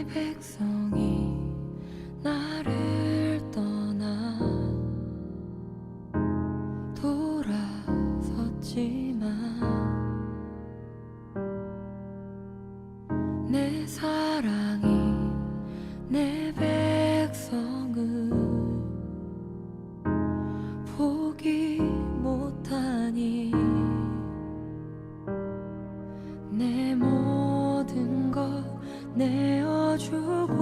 백성이 나를 떠나 돌아섰지만 내 사랑이 내 백성을 포기 못하니 내 모든 것 내어주고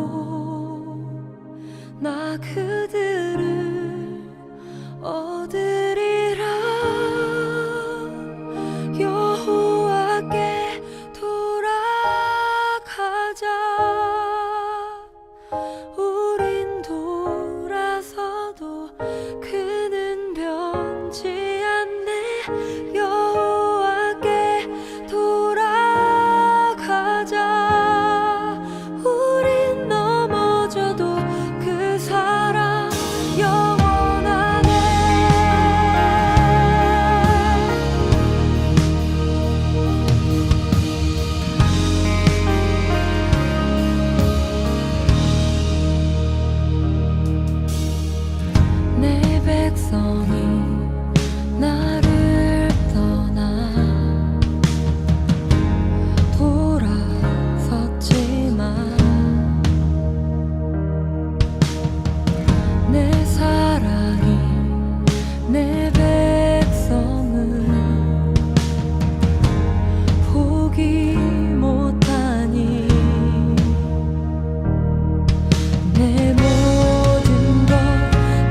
나 그들을 얻으리라. 여호와께 돌아가자. 우린 돌아서도 그는 변치 않네. 여호와께 돌아가자. 우린 넘어져도 그 사랑 영원하네. 내 백성이 나를 떠나 돌아섰지만 내 사랑이 내 백성을 포기 못하니 내 모든 것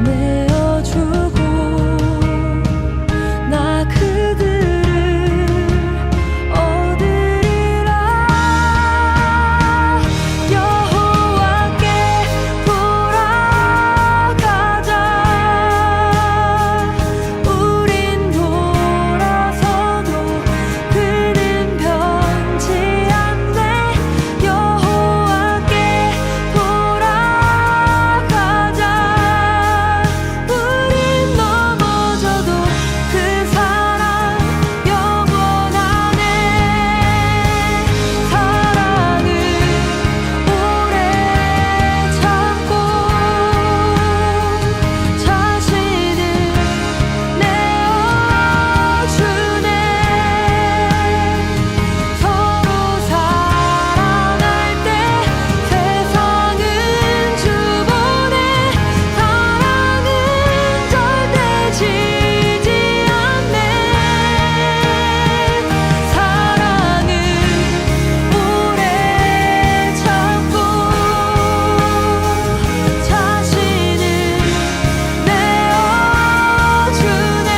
내어주고 나 그들을 얻으리라. 여호와께 돌아가자. 우린 돌아서도 그는 변치 않네. 여호와께 돌아가자. 우린 넘어져도 그 사랑 영원하네. 사랑은 오래 참고 자신을 내어주네. 서로 사랑할 때 세상은 주보네. 사랑은 절대 지지 않네. 사랑은 오래 참고 자신을 내어주네.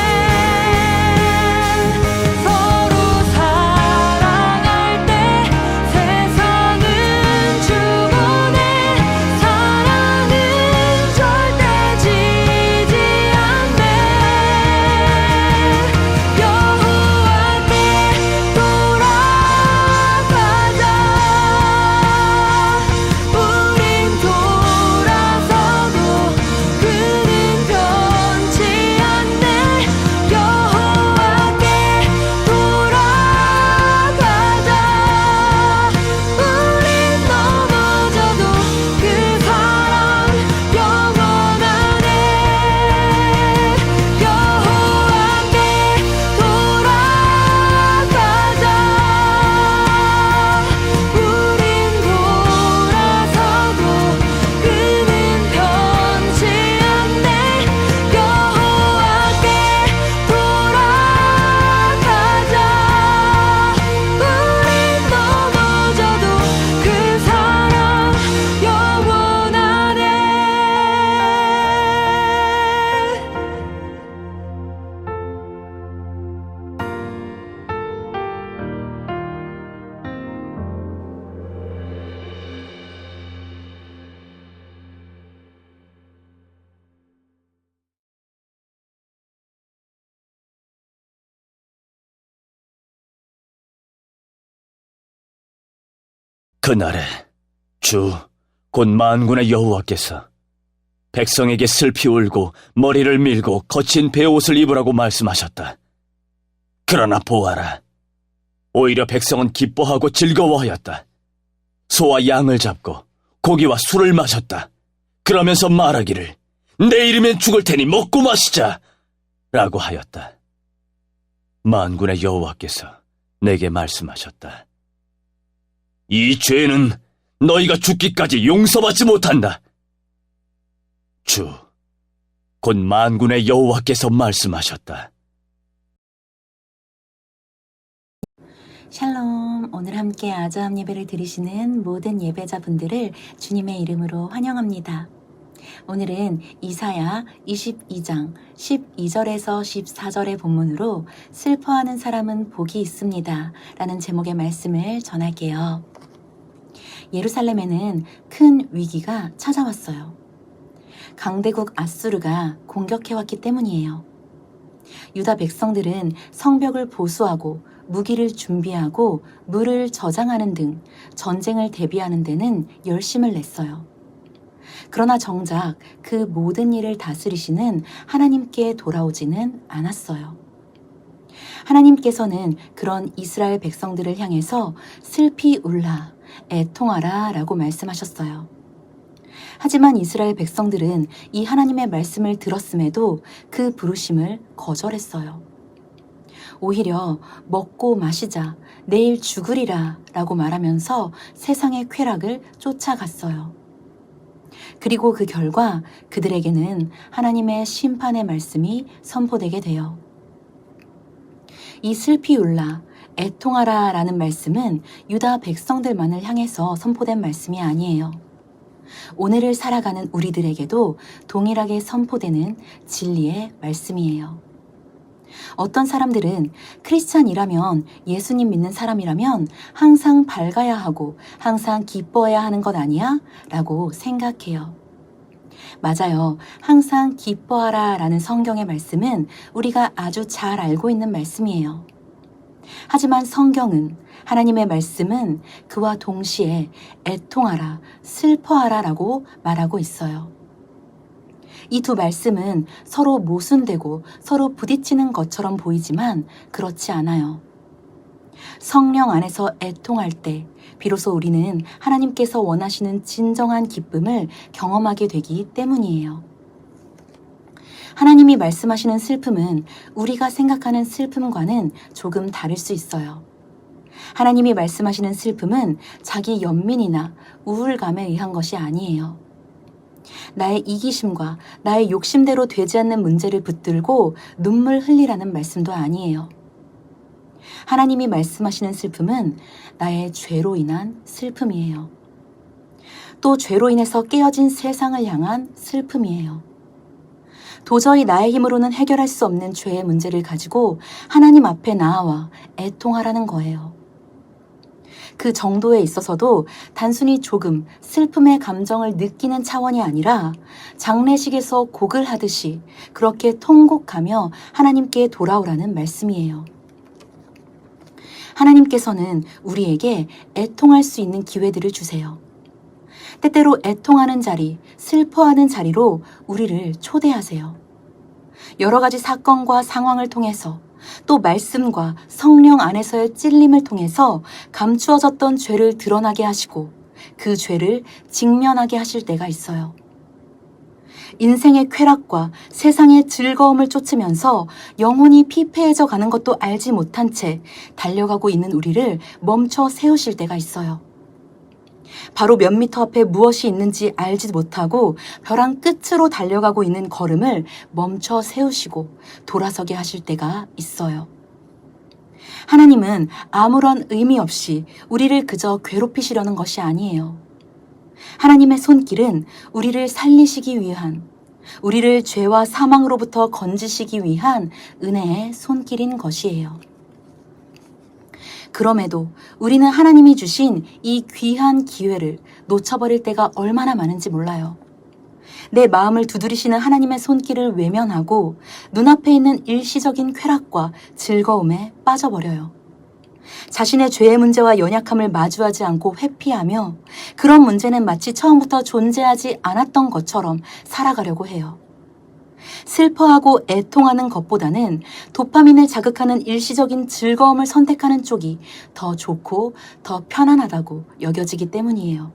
서로 사랑할 때 세상은 주보네. 사랑은 절대 지지 않네. 여호와께 돌아가자. 우린 돌아서도 그는 변치 않네. 여호와께 돌아가자. 우린 넘어져도 그 사랑 영원하네. 여호와께 돌아가자. 우린 돌아서도 그는 변치 않네. 여호와께 돌아가자. 우린 넘어져도 그 사랑 영원하네. 그날에 주 곧 만군의 여호와께서 백성에게 슬피 울고 머리를 밀고 거친 베옷을 입으라고 말씀하셨다. 그러나 보아라, 오히려 백성은 기뻐하고 즐거워하였다. 소와 양을 잡고 고기와 술을 마셨다. 그러면서 말하기를 내일이면 죽을 테니 먹고 마시자 라고 하였다. 만군의 여호와께서 내게 말씀하셨다. 이 죄는 너희가 죽기까지 용서받지 못한다. 주, 곧 만군의 여호와께서 말씀하셨다. 샬롬, 오늘 함께 아자함 예배를 드리시는 모든 예배자분들을 주님의 이름으로 환영합니다. 오늘은 이사야 22장 12절에서 14절의 본문으로 슬퍼하는 사람은 복이 있습니다 라는 제목의 말씀을 전할게요. 예루살렘에는 큰 위기가 찾아왔어요. 강대국 아수르가 공격해왔기 때문이에요. 유다 백성들은 성벽을 보수하고 무기를 준비하고 물을 저장하는 등 전쟁을 대비하는 데는 열심을 냈어요. 그러나 정작 그 모든 일을 다스리시는 하나님께 돌아오지는 않았어요. 하나님께서는 그런 이스라엘 백성들을 향해서 슬피 울라, 애통하라 라고 말씀하셨어요. 하지만 이스라엘 백성들은 이 하나님의 말씀을 들었음에도 그 부르심을 거절했어요. 오히려 먹고 마시자, 내일 죽으리라 라고 말하면서 세상의 쾌락을 쫓아갔어요. 그리고 그 결과 그들에게는 하나님의 심판의 말씀이 선포되게 돼요. 이 슬피 울라, 애통하라 라는 말씀은 유다 백성들만을 향해서 선포된 말씀이 아니에요. 오늘을 살아가는 우리들에게도 동일하게 선포되는 진리의 말씀이에요. 어떤 사람들은 크리스찬이라면, 예수님 믿는 사람이라면 항상 밝아야 하고 항상 기뻐해야 하는 것 아니야? 라고 생각해요. 맞아요. 항상 기뻐하라 라는 성경의 말씀은 우리가 아주 잘 알고 있는 말씀이에요. 하지만 성경은, 하나님의 말씀은 그와 동시에 애통하라, 슬퍼하라 라고 말하고 있어요. 이 두 말씀은 서로 모순되고 서로 부딪히는 것처럼 보이지만 그렇지 않아요. 성령 안에서 애통할 때 비로소 우리는 하나님께서 원하시는 진정한 기쁨을 경험하게 되기 때문이에요. 하나님이 말씀하시는 슬픔은 우리가 생각하는 슬픔과는 조금 다를 수 있어요. 하나님이 말씀하시는 슬픔은 자기 연민이나 우울감에 의한 것이 아니에요. 나의 이기심과 나의 욕심대로 되지 않는 문제를 붙들고 눈물 흘리라는 말씀도 아니에요. 하나님이 말씀하시는 슬픔은 나의 죄로 인한 슬픔이에요. 또 죄로 인해서 깨어진 세상을 향한 슬픔이에요. 도저히 나의 힘으로는 해결할 수 없는 죄의 문제를 가지고 하나님 앞에 나아와 애통하라는 거예요. 그 정도에 있어서도 단순히 조금 슬픔의 감정을 느끼는 차원이 아니라 장례식에서 곡을 하듯이 그렇게 통곡하며 하나님께 돌아오라는 말씀이에요. 하나님께서는 우리에게 애통할 수 있는 기회들을 주세요. 때때로 애통하는 자리, 슬퍼하는 자리로 우리를 초대하세요. 여러 가지 사건과 상황을 통해서 또 말씀과 성령 안에서의 찔림을 통해서 감추어졌던 죄를 드러나게 하시고 그 죄를 직면하게 하실 때가 있어요. 인생의 쾌락과 세상의 즐거움을 쫓으면서 영혼이 피폐해져 가는 것도 알지 못한 채 달려가고 있는 우리를 멈춰 세우실 때가 있어요. 바로 몇 미터 앞에 무엇이 있는지 알지 못하고 벼랑 끝으로 달려가고 있는 걸음을 멈춰 세우시고 돌아서게 하실 때가 있어요. 하나님은 아무런 의미 없이 우리를 그저 괴롭히시려는 것이 아니에요. 하나님의 손길은 우리를 살리시기 위한, 우리를 죄와 사망으로부터 건지시기 위한 은혜의 손길인 것이에요. 그럼에도 우리는 하나님이 주신 이 귀한 기회를 놓쳐버릴 때가 얼마나 많은지 몰라요. 내 마음을 두드리시는 하나님의 손길을 외면하고 눈앞에 있는 일시적인 쾌락과 즐거움에 빠져버려요. 자신의 죄의 문제와 연약함을 마주하지 않고 회피하며 그런 문제는 마치 처음부터 존재하지 않았던 것처럼 살아가려고 해요. 슬퍼하고 애통하는 것보다는 도파민을 자극하는 일시적인 즐거움을 선택하는 쪽이 더 좋고 더 편안하다고 여겨지기 때문이에요.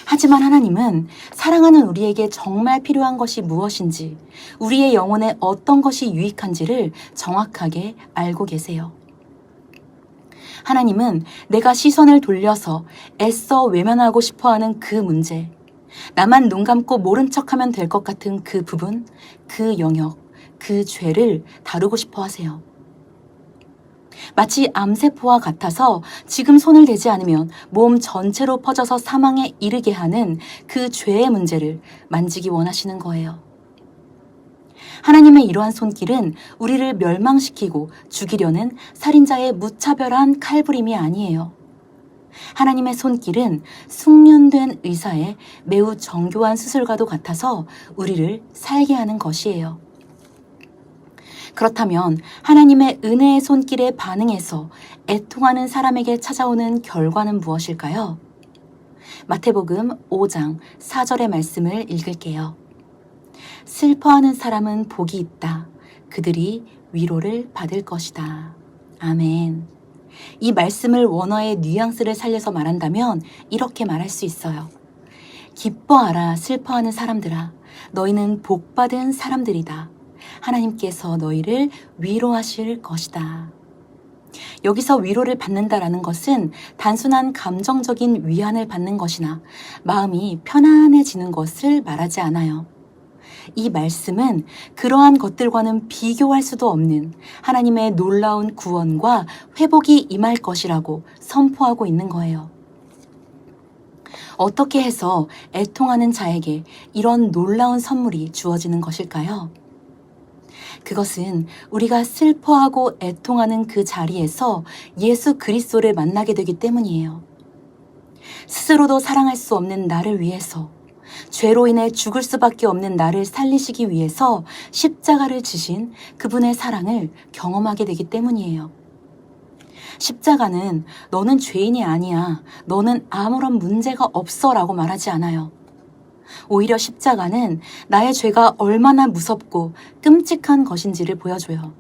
하지만 하나님은 사랑하는 우리에게 정말 필요한 것이 무엇인지, 우리의 영혼에 어떤 것이 유익한지를 정확하게 알고 계세요. 하나님은 내가 시선을 돌려서 애써 외면하고 싶어하는 그 문제, 나만 눈 감고 모른 척하면 될 것 같은 그 부분, 그 영역, 그 죄를 다루고 싶어 하세요. 마치 암세포와 같아서 지금 손을 대지 않으면 몸 전체로 퍼져서 사망에 이르게 하는 그 죄의 문제를 만지기 원하시는 거예요. 하나님의 이러한 손길은 우리를 멸망시키고 죽이려는 살인자의 무차별한 칼부림이 아니에요. 하나님의 손길은 숙련된 의사의 매우 정교한 수술과도 같아서 우리를 살게 하는 것이에요. 그렇다면 하나님의 은혜의 손길에 반응해서 애통하는 사람에게 찾아오는 결과는 무엇일까요? 마태복음 5장 4절의 말씀을 읽을게요. 슬퍼하는 사람은 복이 있다. 그들이 위로를 받을 것이다. 아멘. 이 말씀을 원어의 뉘앙스를 살려서 말한다면 이렇게 말할 수 있어요. 기뻐하라 슬퍼하는 사람들아. 너희는 복받은 사람들이다. 하나님께서 너희를 위로하실 것이다. 여기서 위로를 받는다라는 것은 단순한 감정적인 위안을 받는 것이나 마음이 편안해지는 것을 말하지 않아요. 이 말씀은 그러한 것들과는 비교할 수도 없는 하나님의 놀라운 구원과 회복이 임할 것이라고 선포하고 있는 거예요. 어떻게 해서 애통하는 자에게 이런 놀라운 선물이 주어지는 것일까요? 그것은 우리가 슬퍼하고 애통하는 그 자리에서 예수 그리스도를 만나게 되기 때문이에요. 스스로도 사랑할 수 없는 나를 위해서, 죄로 인해 죽을 수밖에 없는 나를 살리시기 위해서 십자가를 지신 그분의 사랑을 경험하게 되기 때문이에요. 십자가는 너는 죄인이 아니야, 너는 아무런 문제가 없어 라고 말하지 않아요. 오히려 십자가는 나의 죄가 얼마나 무섭고 끔찍한 것인지를 보여줘요.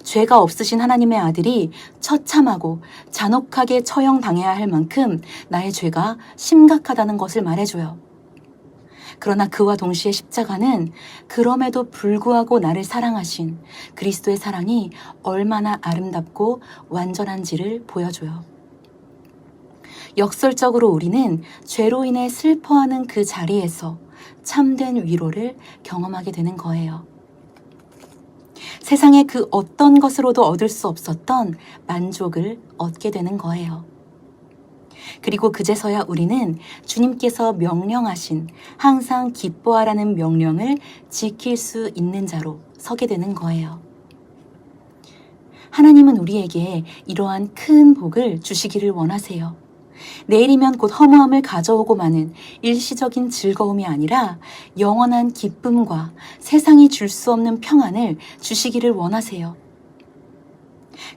죄가 없으신 하나님의 아들이 처참하고 잔혹하게 처형당해야 할 만큼 나의 죄가 심각하다는 것을 말해줘요. 그러나 그와 동시에 십자가는 그럼에도 불구하고 나를 사랑하신 그리스도의 사랑이 얼마나 아름답고 완전한지를 보여줘요. 역설적으로 우리는 죄로 인해 슬퍼하는 그 자리에서 참된 위로를 경험하게 되는 거예요. 세상의 그 어떤 것으로도 얻을 수 없었던 만족을 얻게 되는 거예요. 그리고 그제서야 우리는 주님께서 명령하신 항상 기뻐하라는 명령을 지킬 수 있는 자로 서게 되는 거예요. 하나님은 우리에게 이러한 큰 복을 주시기를 원하세요. 내일이면 곧 허무함을 가져오고 마는 일시적인 즐거움이 아니라 영원한 기쁨과 세상이 줄 수 없는 평안을 주시기를 원하세요.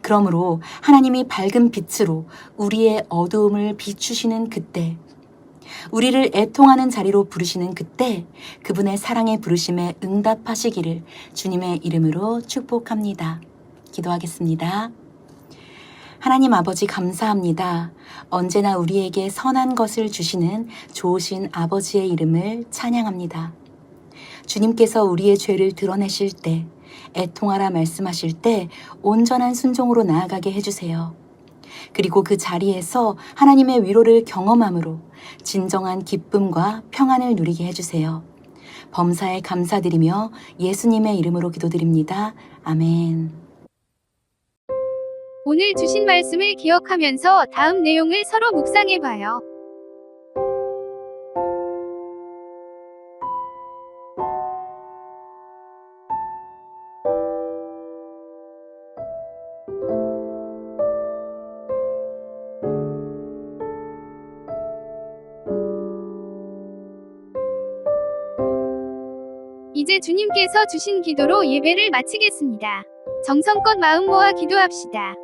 그러므로 하나님이 밝은 빛으로 우리의 어두움을 비추시는 그때, 우리를 애통하는 자리로 부르시는 그때 그분의 사랑의 부르심에 응답하시기를 주님의 이름으로 축복합니다. 기도하겠습니다. 하나님 아버지 감사합니다. 언제나 우리에게 선한 것을 주시는 좋으신 아버지의 이름을 찬양합니다. 주님께서 우리의 죄를 드러내실 때, 애통하라 말씀하실 때 온전한 순종으로 나아가게 해주세요. 그리고 그 자리에서 하나님의 위로를 경험함으로 진정한 기쁨과 평안을 누리게 해주세요. 범사에 감사드리며 예수님의 이름으로 기도드립니다. 아멘. 오늘 주신 말씀을 기억하면서 다음 내용을 서로 묵상해봐요. 이제 주님께서 주신 기도로 예배를 마치겠습니다. 정성껏 마음 모아 기도합시다.